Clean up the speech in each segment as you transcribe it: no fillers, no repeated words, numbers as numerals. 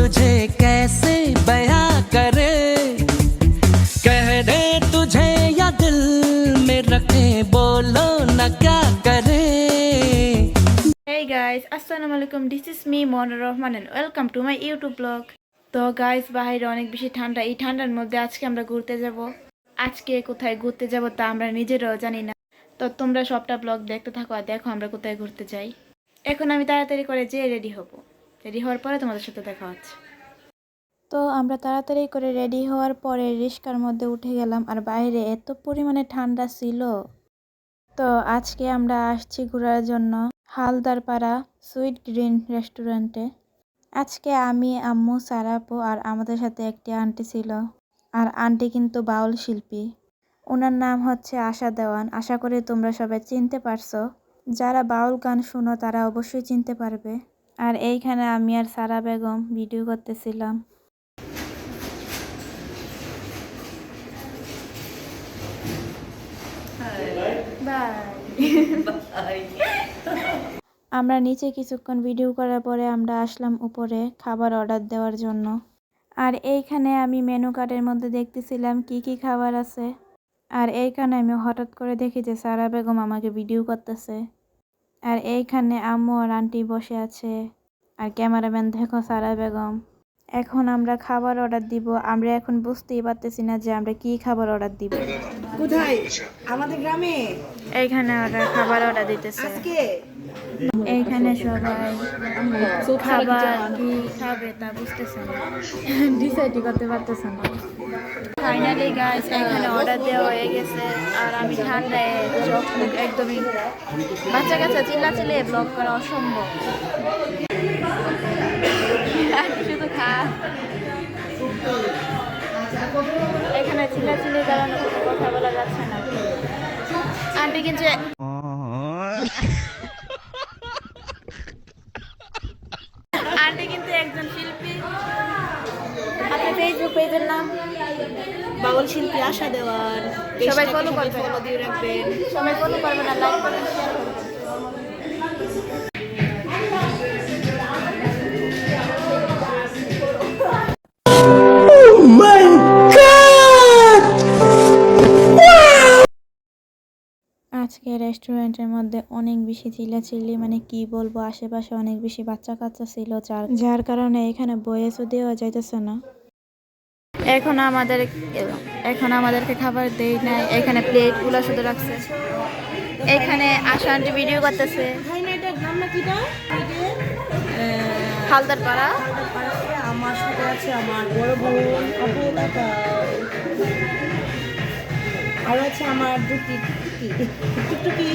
तुझे कैसे बयां करे, कह दे तुझे या दिल में रखे, बोलो न क्या करे। Hey guys, Assalamualaikum. This is me Mona Rahman and welcome to my YouTube blog. তো গাইস বাইরে অনেক বেশি ঠান্ডা। এই ঠান্ডার মধ্যে আজকে আমরা ঘুরতে যাব। আজকে কোথায় ঘুরতে যাব তা আমরা নিজেরাও জানি না। তো তোমরা সবটা ব্লগ দেখতে থাকো আর দেখো আমরা কোথায় ঘুরতে যাই। এখন আমি তাড়াতাড়ি করে যেয়ে রেডি হব। রেডি হওয়ার পরে তোমাদের সাথে দেখা হচ্ছে। তো আমরা তাড়াতাড়ি করে রেডি হওয়ার পরে রিক্সার মধ্যে উঠে গেলাম আর বাইরে এত পরিমাণে ঠান্ডা ছিল। তো আজকে আমরা আসছি ঘোরার জন্য হালদারপাড়া সুইট গ্রিন রেস্টুরেন্টে। আজকে আমি, আম্মু, সারাপু আর আমাদের সাথে একটি আন্টি ছিল। আর আন্টি কিন্তু বাউল শিল্পী। ওনার নাম হচ্ছে আশা দেওয়ান। আশা করি তোমরা সবাই চিনতে পারছো। যারা বাউল গান শুনো তারা অবশ্যই চিনতে পারবে। আর এইখানে আমি আর সারা বেগম ভিডিও করতেছিলাম। আমরা নিচে কিছুক্ষণ ভিডিও করার পরে আমরা আসলাম উপরে খাবার অর্ডার দেওয়ার জন্য। আর এইখানে আমি মেনু কার্ডের মধ্যে দেখতেছিলাম কি কি খাবার আছে। আর এইখানে আমি হঠাৎ করে দেখি যে সারা বেগম আমাকে ভিডিও করতেছে। আর এইখানে আম্মু আর আন্টি বসে আছে। আর ক্যামেরাম্যান দেখো সারা বেগম। এখন আমরা খাবার অর্ডার দিব। আমরা এখন বুঝতেই পারতেছি না যে আমরা কি খাবার অর্ডার দিব। কোথায়? আমাদের গ্রামে। এইখানে ওরা খাবার অর্ডার দিতেছে। আজকে এইখানে সবাই খাবার কি খাবে তা বুঝতেছে না, ডিসাইডই করতে পারতেছে না। ফাইনালি গাইস এখানে অর্ডার দেওয়া হয়ে গেছে। আর আমি ঠান্ডায় চোখ মুখ একদমই, বাচ্চা কাচ্চা চিল্লাচিল্লি ব্লগ করা অসম্ভব। শুধু খা। এখানে চিল্লাচিল্লির কারণে কোনো কথা বলা যাচ্ছে না। আন্টি কিন্তু আন্টি কিন্তু একজন শিল্পী। আপনার ফেসবুক পেজের নাম বাউল শিল্পী আশা দেওয়ার। সবাই ফলো করবেন, ফলো দিয়ে রাখবেন। সবাই ফলো করবেন আর লাইক করবেন, শেয়ার করবেন। আজকে রেস্টুরেন্টের মধ্যে অনেক বেশি চিল্লাচিল্লি, মানে কি বলবো, আশেপাশে অনেক বেশি বাচ্চা কাচ্চা ছিল, যার কারণে এখানে বয়েসও দেওয়া যাইতেছে না। এখন আমাদেরকে খাবার দেই নাই। এখানে প্লেটগুলো শুধু রাখছে। এখানে আশা আন্টি ভিডিও করতেছে। ভাই না, এটার নাম না কিটা? হালদারপাড়া। আমার সাথে আছে আমার বড় বোন আপু কাকা। আর আছে আমার দুটি টুকটুকি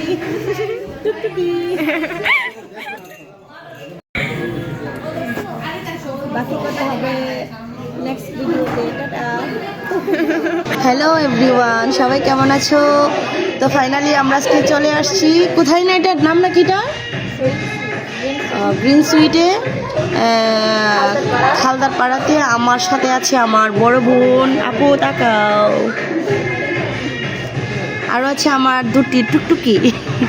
টুকটুকি। বাকি কথা হবে নেক্সট ভিডিওতে। টাটা। হ্যালো এভরিওয়ান, সবাই কেমন আছো? তো ফাইনালি আমরা আজকে চলে আসছি কোথায় না, এটার নাম না কিটা? গ্রিন সুইটে হালদারপাড়াতে। আমার সাথে আছে আমার বড় বোন আপু তাকাও। আরও আছে আমার দুটি টুকটুকি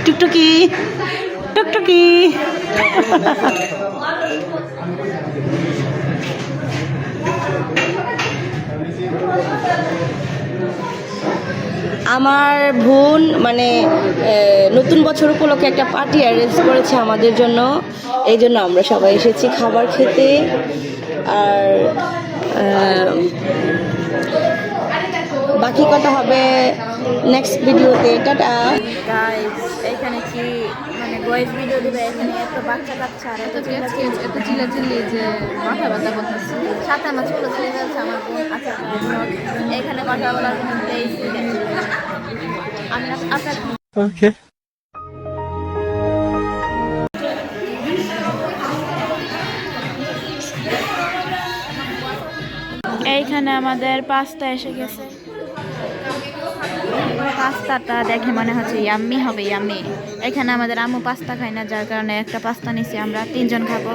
টুকটুকি টুকটুকি। আমার বোন মানে নতুন বছর উপলক্ষে একটা পার্টি অ্যারেঞ্জ করেছে আমাদের জন্য। এই জন্য আমরা সবাই এসেছি খাবার খেতে। আর বাকি কথা হবে নেক্সট ভিডিওতে। টাটা। গাইস এখানে কি মানে ভয়েস ভিডিও দিবে, এখানে এত বাচ্চা কাচ্চা আর এত চিল্লাচিল্লি যে মাথা ব্যথা করতেছে। সাথে আমার ছোট ছেলে যাচ্ছে, আমার বোন আছে। এখানে কথা বলার কোনো প্লেস নেই। আমি আপনার ওকে। এইখানে আমাদের পাস্তা এসে গেছে। পাস্তাটা দেখে মনে হচ্ছে ইয়াম্মি হবে, ইয়াম্মি। এখানে আমাদের আম্মু পাস্তা খায় না, যার কারণে একটা পাস্তা নিছি। আমরা 3 জন খাবো।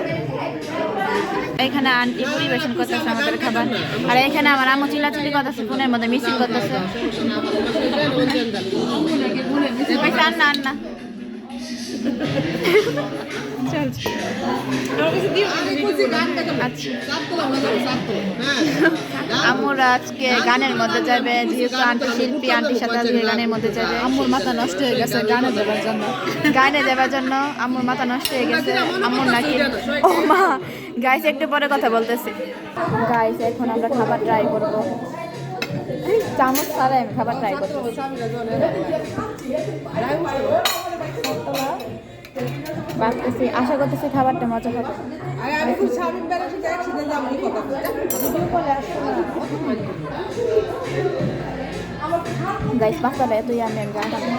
এখানে আন্টি পরিবেশন করতেছে আমাদের খাবার। আর এখানে আমার আম্মু চিল্লাচিল্লি করতেছে, ফোনের মধ্যে মিছিল করতেছে। আন্না আন্না আমরা আজকে গানের মধ্যে যাবে, যেহেতু আন্টি শিল্পী, আন্টির সাথে আজকে গানের মধ্যে যাবে। আম্মুর মাথা নষ্ট হয়ে গেছে গানে যাবার জন্য। আম্মুর মাথা নষ্ট হয়ে গেছে। আম্মুর নাকি ও মা, গাইস একটু পরে কথা বলতেছি। গাইস এখন আমরা খাবার ট্রাই করবো। চামচ ছাড়াই আমি খাবার ট্রাই করবো। ভাবতেছি, আশা করতেছি খাবারটা মজা হবে। গাইস পাস্তাটা এত ইয়ামি, আমি জানতাম না।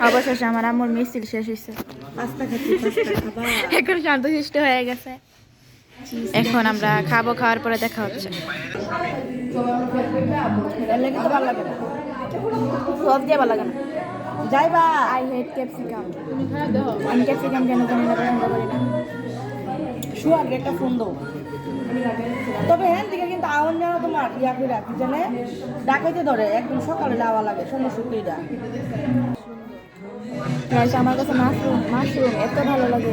অবশেষে আমার আম্মুর মিছিল শেষ হয়েছে। এখন শান্তশিষ্ট হয়ে গেছে। এখন আমরা খাবো, খাওয়ার পরে দেখা হচ্ছে। সব দিয়ে ভালো লাগে না। যাইবা, আই হেট ক্যাপসিকাম। আমি ক্যাপসিকাম কেন জানি না, পছন্দ করি না। শুয়াকে একটা ফোন দাও। তবে হ্যাঁ দিকে কিন্তু আওয়াজ যেন তোমার ইয়া করে রাখি জানে ডাকাইতে ধরে, একদম সকালে যাওয়া লাগে সমস্যা কইরা। গাইস আমার কাছে মাশরুম এত ভালো লাগে,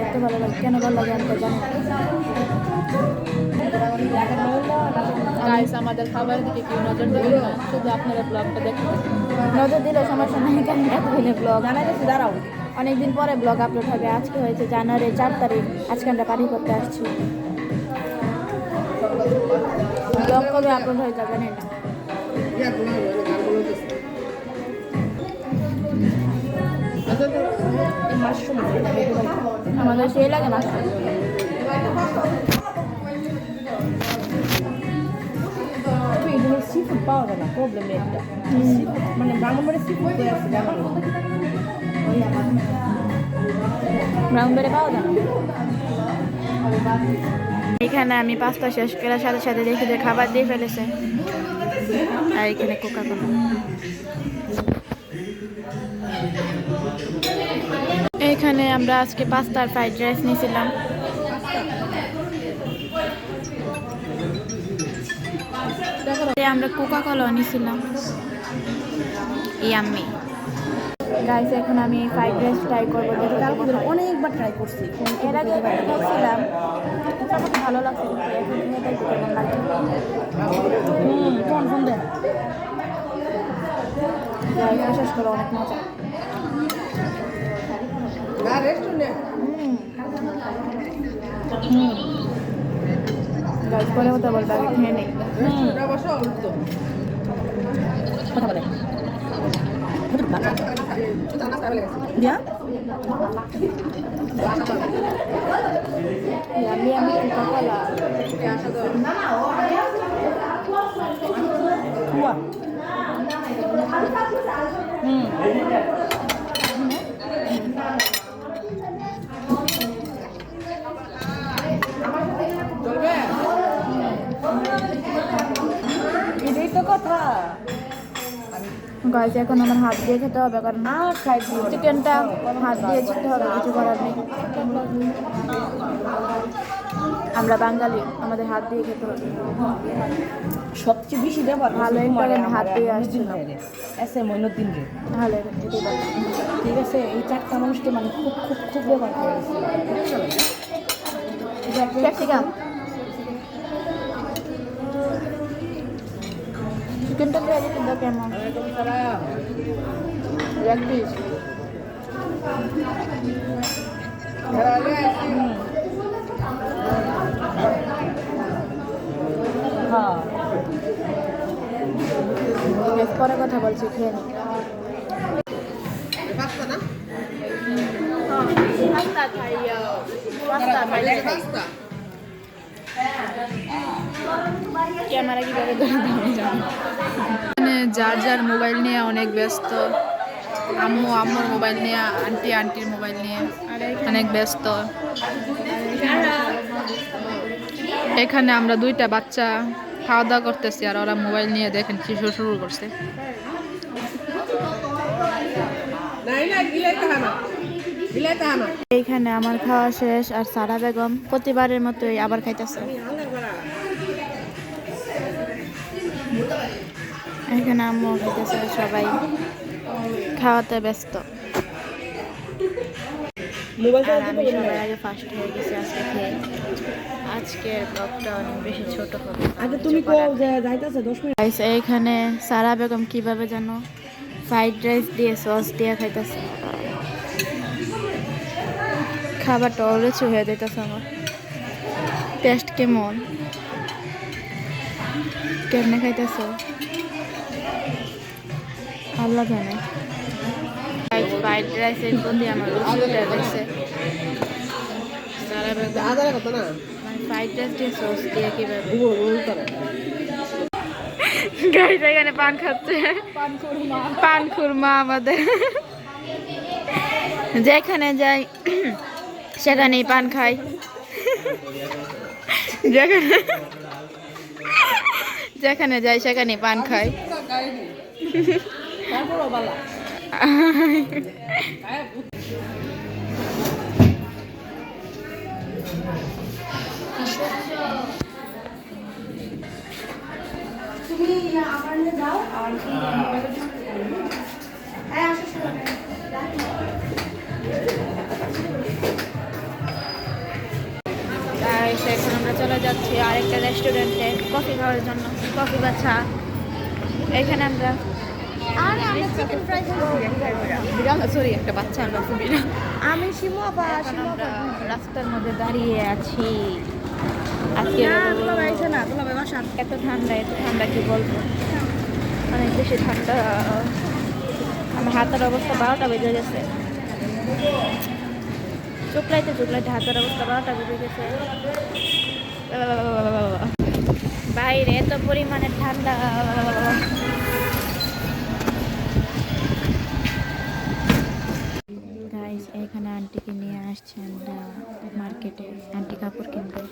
কেন ভালো লাগে আমি তো জানি না। গাইস আমাদের খাবারের দিকে কেউ নজর দেবেন না, শুধু আপনারা ব্লগটা দেখুন। নজর দিলেও সমস্যা নেই, কারণ এতদিনে ব্লগ জানাইতেছি, দাঁড়াও অনেকদিন পরে ব্লগ আপলোড হবে। আজকে হয়েছে জানুয়ারি 4 তারিখ। আজকে আমরা পার্টি করতে আসছি। ব্লগ কবে আপলোড হয়ে যাবে না। মাশরুম আমাদের সেই লাগে মাশরুম। সিফুড পাওয়া যায় না, প্রবলেম একটা মানে ব্রাহ্মণবাড়ি সিফুড করে আছে জানো, ব্রাউনবেরি পাওয়া যায় না। এখানে আমি পাস্তা শেষ করার সাথে সাথে দেখি যে খাবার দিয়ে ফেলেছে। আর এখানে কোকা-কোলা। এখানে আমরা আজকে পাস্তা আর ফ্রাইড রাইস নিয়েছিলাম। আমরা কোকা-কোলা নিয়েছিলাম। ইয়াম্মি। গাইস এখন আমি ফ্রাইড রাইস ট্রাই করবো। অনেকবার ট্রাই করছি, এর আগে করছিলাম, মোটামুটি ভালো লাগছে, কিন্তু এখন এটা কেমন লাগে। ফোন ফোন দেন বিশেষ করে অনেক মজা। গাইস পরে কথা বলবে, আগে খেয়ে নেই। কথা বলে দিয়া আমি কোকা-কোলা। কুয়া এটাই তো কথা। গাইস এখন আমার হাত দিয়ে খেতে হবে, কারণ চিকেনটা হাত দিয়ে খেতে হবে, কিছু করার নেই। আমরা বাঙালি, আমাদের হাত দিয়ে খেতে হবে। সবচেয়ে বেশি ব্যবহার ভালো একটা আমি হাত দিয়ে আসছি এসে মইনুদ্দিন রে, ভালো এটাই ভালো। ঠিক আছে, এই চারটা মানুষকে মানে খুব খুব খুব ব্যবহার করেছে। ক্যাপসিকাম চিকেনটা গ্রেভি কিন্তু কেমন এক পিস। হ্যাঁ পরে কথা বলছি, খেয়ে নি। ক্যামেরা কিভাবে যার যার মোবাইল নিয়ে অনেক ব্যস্ত। আম্মুর মোবাইল নিয়ে, আন্টির মোবাইল নিয়ে অনেক ব্যস্ত। এখানে আমরা দুইটা বাচ্চা খাওয়া দাওয়া করতেছি, আর ওরা মোবাইল নিয়ে দেখেন কি শুরু করছে। এইখানে আমার খাওয়া শেষ আর সারা বেগম প্রতিবারের মতোই আবার খাইতেছে। এখানে আম্মু খাইতেছে, সবাই খাওয়াতে ব্যস্ত। আর আমি সবার আগে ফার্স্ট হয়ে গেছি আজকে খেয়ে। আজকের ব্লগটা অনেক বেশি ছোট হবে। আগে তুমি কো যে যাইতাছে 10 মিনিট। গাইস এইখানে সারা বেগম কিভাবে জানো ফ্রাইড রাইস দিয়ে সস দিয়ে খাইতেছে। খাবারটা অলরেডি হয়ে যাইতেছে আমার। টেস্ট কেমন, কেমনে খাইতেছে আল্লাহ জানে। ফ্রাইড রাইসের প্রতি আমার রুচি উঠে গেছে। সারা বেগম মানে ফ্রাইড রাইস দিয়ে সস দিয়ে কিভাবে গাইস এখানে পান খাচ্ছে, পান খুরমা আমাদের যেখানে যাই সেখানেই পান খাই, যেখানে যাই সেখানেই পান খাই। তুমি আমার নিয়ে যাও আর গাইস এখন আমরা চলে যাচ্ছি আরেকটা রেস্টুরেন্টে কফি খাওয়ার জন্য, কফি বা চা। এখানে আমরা সরি একটা বাচ্চা আমরা বিড়াল। আমি শিমু আপা এখন আমরা রাস্তার মধ্যে দাঁড়িয়ে আছি। আজকে না দুলাভাই বাসা এত ঠান্ডা কি বলবো, অনেক বেশি ঠান্ডা। আমার হাতের অবস্থা 12টা বেজে গেছে, চুকলাইতে হাতের অবস্থা 12টা বেজে গেছে। বাইরে এত পরিমাণে ঠান্ডা। গাইস এখানে আন্টিকে নিয়ে আসছে আমরা মার্কেটে, আন্টি কাপড় কিনবে।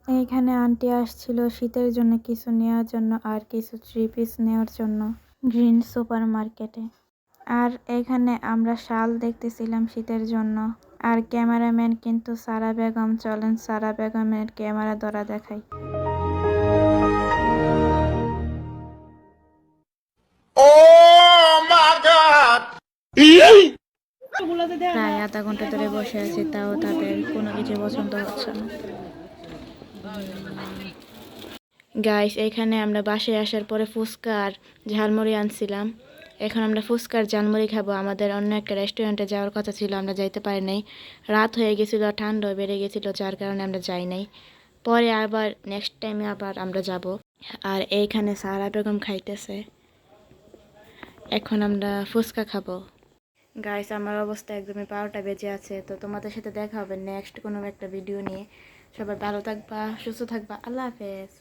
এইখানে আন্টি আসছিল শীতের জন্য কিছু নেওয়ার জন্য আর কিছু 3 পিস নেওয়ার জন্য গ্রিন সুপার মার্কেটে। আর এখানে আমরা শাল দেখতেছিলাম শীতের জন্য। আর ক্যামেরাম্যান কিন্তু সারা বেগম। চলেন সারা বেগমের ক্যামেরা ধরা দেখাই। প্রায় আধা ঘন্টা ধরে বসে আছি, তাও তাদের কোনো কিছু পছন্দ হচ্ছে না। গাইস এখানে আমরা বাসায় আসার পরে ফুচকা আর ঝালমুড়ি আনছিলাম। এখন আমরা ফুচকার ঝালমুড়ি খাবো। আমাদের অন্য একটা রেস্টুরেন্টে যাওয়ার কথা ছিল, আমরা যাইতে পারি নাই। রাত হয়ে গেছিল, ঠান্ডা বেড়ে গেছিল, যার কারণে আমরা যাই নাই। পরে আবার নেক্সট টাইমে আবার আমরা যাব। আর এইখানে সারা বেগম খাইতেছে। এখন আমরা ফুচকা খাবো। গাইস আমার অবস্থা একদমই 12টা বেজে আছে। তো তোমাদের সাথে দেখা হবে নেক্সট কোনো একটা ভিডিও নিয়ে। সবাই ভালো থাকবা, সুস্থ থাকবা, আল্লাহ হাফেজ।